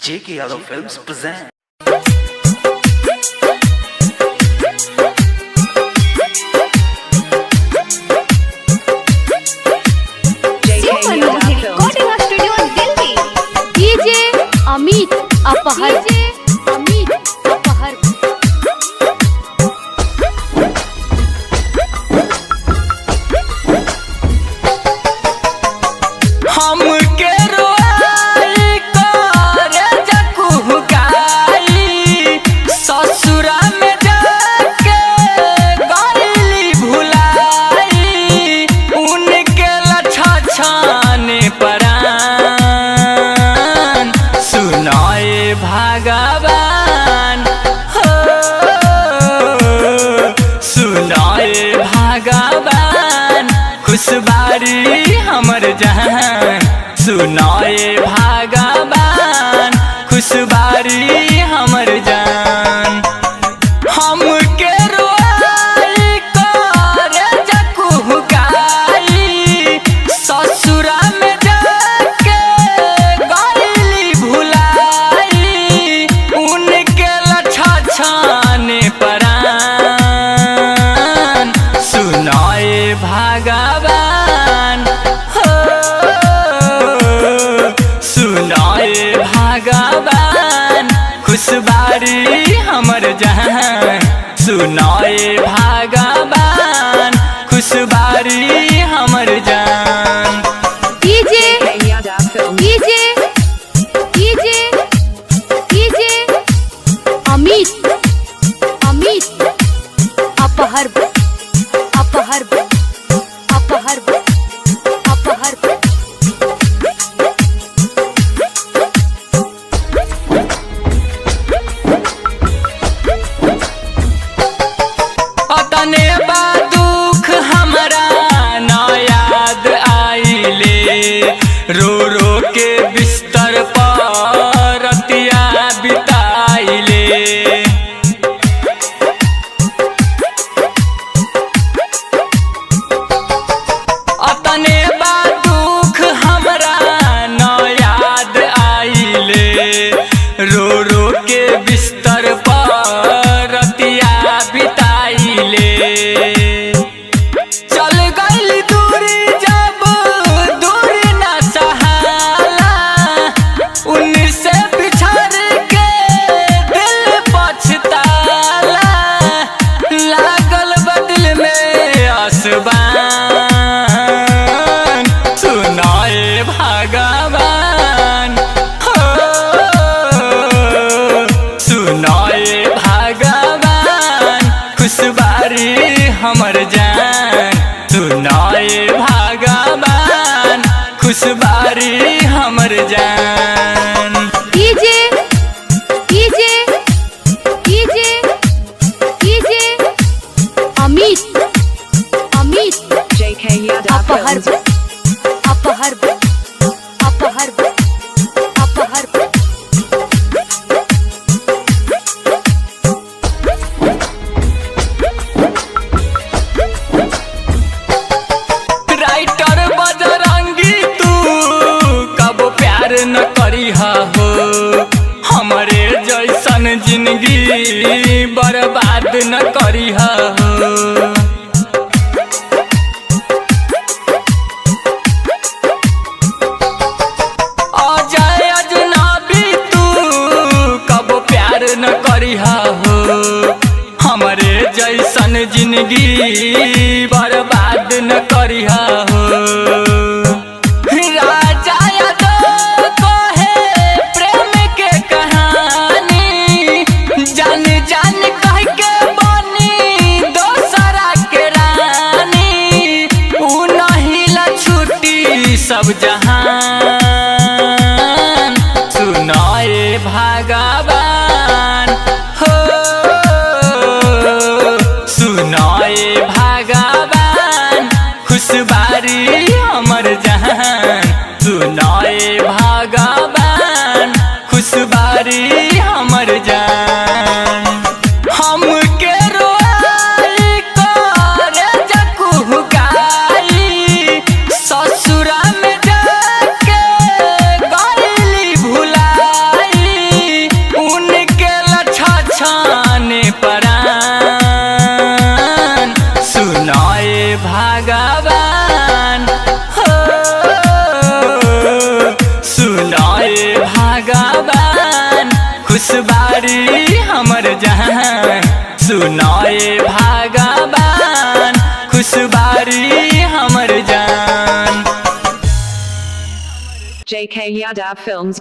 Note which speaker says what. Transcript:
Speaker 1: J.K. Yadav Films present.
Speaker 2: recording studio Delhi. DJ Amit Apahar.
Speaker 3: हमके रोई करे जकुहकाई ससुरा में जाके गईली भुलाई उनके लछछने परान सुनाए भगवान हो सुनाए भगवान खुशबारी हमर जहान सुनाए भगवान खुशबारी हमर जान हमके रोई करे जकुहकाई ससुरा में जाके गईली भुलाई उनके लछछने परान सुनाए भगवान हो सुनाए भगवान खुशबारी हमर जहान सुनाए भगवान खुशबारी हमर जान
Speaker 2: DJ Amit Apahar.
Speaker 3: अतने बा दुख हमरा न याद आइले रो रो के बिस्तर पर रतिया बिताइले अतने बा दुख हमरा न याद आइले रो रो के बिस्तर पर रतिया बिताइले चल गइल दूरी जब दूरी न सहाला उनसे बिछड़ के दिल पछताला लागल बदल में आसमान सुनाए भगवान हो सुनाए भगवान खुशबारी हमर जान सुनाए भगवान खुशबारी हमर जान
Speaker 2: DJ Amit Apahar.
Speaker 3: Writer Bajrangi तू कब प्यार न करिहा हो हमरे जैसन जिंदगी बर्बाद न करिहा हो अजय अजनबी तू कब प्यार न करिहा हो हमरे जैसन जिंदगी बर्बाद न करिहा हो राजा यादव कहे प्रेम के कहानी जान जान कह के बनी दोसरा के रानी ऊ नहीं ला छुट्टी सब जहान सुनाए भगवान हो सुनाए भगवान खुशबारी हमर जहान सुनाए भगवान खुशबारी हमर जान हमके रोई करे जकुहकाई ससुरा में जाके गईली भुलाई भगवान हो सुनाए भगवान खुशबारी हमर जान सुनाए भगवान खुशबारी हमर जान
Speaker 4: JK Yadav Films